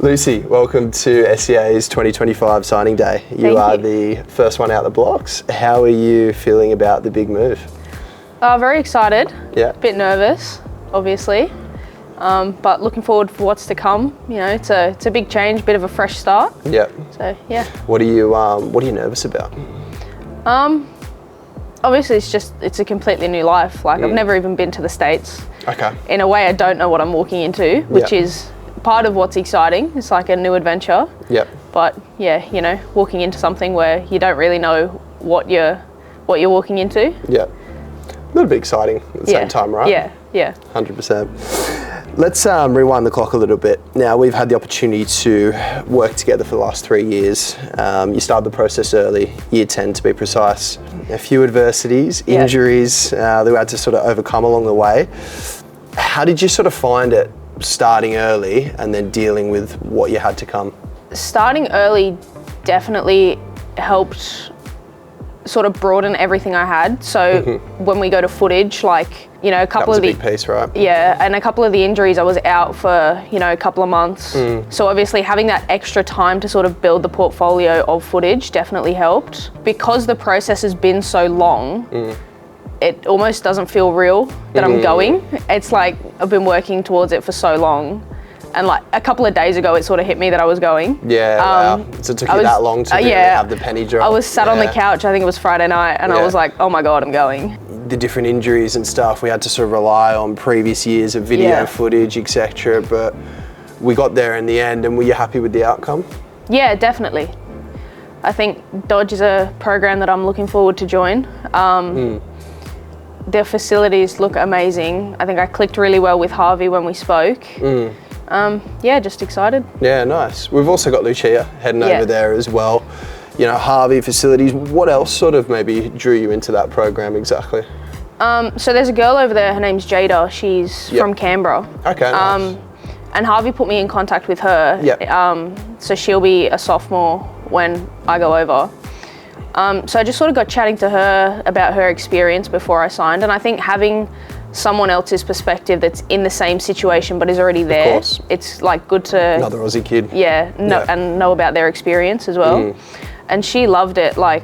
Lucy, welcome to SCA's 2025 signing day. You are the first one out the blocks. How are you feeling about the big move? Very excited. Yeah. Bit nervous, obviously, but looking forward for what's to come. You know, it's a big change, bit of a fresh start. Yeah. So yeah. What are you nervous about? Obviously, it's a completely new life. Like I've never even been to the States. Okay. In a way, I don't know what I'm walking into, which is part of what's exciting. It's like a new adventure. Yep. But yeah, you know, walking into something where you don't really know what you're walking into. Yeah. A little bit exciting at the same time, right? Yeah. 100%. Let's rewind the clock a little bit. Now, we've had the opportunity to work together for the last 3 years. You started the process early, year 10 to be precise. A few adversities, injuries that we had to sort of overcome along the way. How did you sort of find it starting early and then dealing with what you had to come? Starting early definitely helped sort of broaden everything I had. So when we go to footage, like, you know, a couple of the big piece, right? Yeah, and a couple of the injuries, I was out for, you know, a couple of months. So obviously having that extra time to sort of build the portfolio of footage definitely helped. Because the process has been so long, it almost doesn't feel real that I'm going. It's like I've been working towards it for so long. And like a couple of days ago, it sort of hit me that I was going. Yeah, wow. So it took you that long to really have the penny drop. I was sat on the couch, I think it was Friday night, and I was like, oh my God, I'm going. The different injuries and stuff, we had to sort of rely on previous years of video footage, etc. But we got there in the end, and were you happy with the outcome? Yeah, definitely. I think Dodge is a program that I'm looking forward to join. Their facilities look amazing. I think I clicked really well with Harvey when we spoke. Yeah, just excited. Yeah, nice. We've also got Lucia heading over there as well. You know, Harvey, facilities. What else sort of maybe drew you into that program exactly? So there's a girl over there, her name's Jada. She's from Canberra. Okay, nice. And Harvey put me in contact with her. So she'll be a sophomore when I go over. So I just sort of got chatting to her about her experience before I signed, and I think having someone else's perspective that's in the same situation but is already there, it's like good to another Aussie kid and know about their experience as well. And she loved it. Like,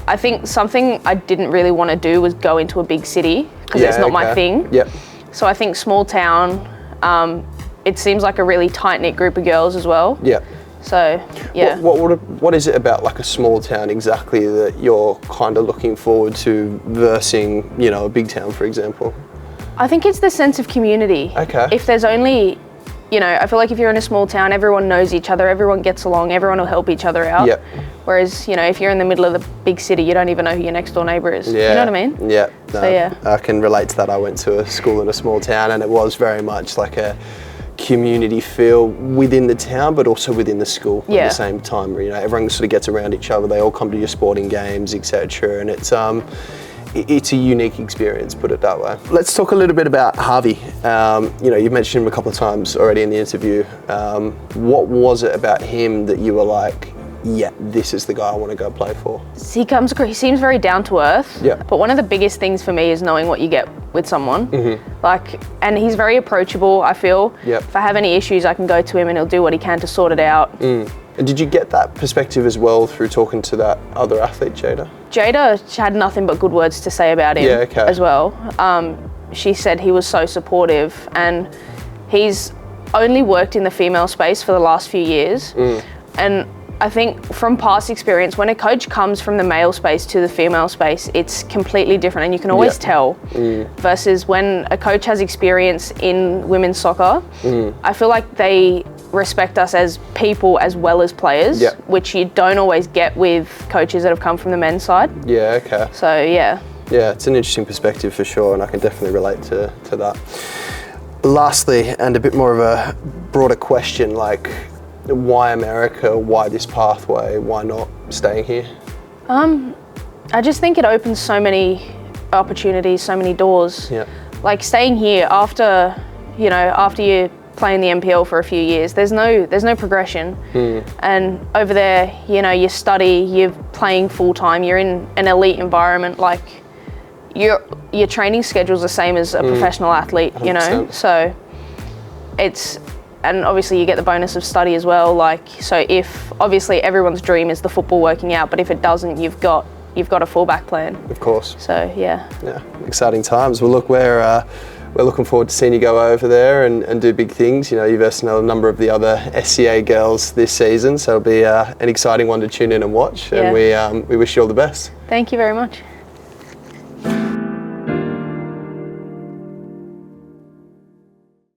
I think something I didn't really want to do was go into a big city because it's not my thing. So I think small town, it seems like a really tight-knit group of girls as well. So, yeah. What is it about like a small town exactly that you're kind of looking forward to versus, you know, a big town, for example? I think it's the sense of community. Okay. If there's only, you know, I feel like if you're in a small town, everyone knows each other, everyone gets along, everyone will help each other out. Whereas, you know, if you're in the middle of the big city, you don't even know who your next door neighbour is. You know what I mean? Yeah. No, so, yeah. I can relate to that. I went to a school in a small town, and it was very much like a community feel within the town, but also within the school at the same time. You know, everyone sort of gets around each other. They all come to your sporting games, etc. And it's a unique experience, put it that way. Let's talk a little bit about Harvey. You know, you've mentioned him a couple of times already in the interview. What was it about him that you were like, yeah, this is the guy I want to go play for? He seems very down to earth. But one of the biggest things for me is knowing what you get with someone. Like, and he's very approachable, I feel. If I have any issues, I can go to him and he'll do what he can to sort it out. And did you get that perspective as well through talking to that other athlete, Jada? Jada had nothing but good words to say about him as well. She said he was so supportive, and he's only worked in the female space for the last few years. And I think from past experience, when a coach comes from the male space to the female space, it's completely different, and you can always tell. Versus when a coach has experience in women's soccer, I feel like they respect us as people as well as players, which you don't always get with coaches that have come from the men's side. So yeah, it's an interesting perspective for sure, and I can definitely relate to that. Lastly, and a bit more of a broader question, like, why America? Why this pathway? Why not staying here? I just think it opens so many opportunities, so many doors. Like staying here after you play in the NPL for a few years, there's no progression. And over there, you know, you study, you're playing full time, you're in an elite environment. Like your training schedule's the same as a professional athlete, 100%. You know. So and obviously you get the bonus of study as well. Like, so if obviously everyone's dream is the football working out, but if it doesn't, you've got a fallback plan. Of course. So yeah. Yeah, exciting times. Well, look, we're looking forward to seeing you go over there and do big things. You know, you've versed a number of the other SCA girls this season, so it'll be an exciting one to tune in and watch. And we wish you all the best. Thank you very much.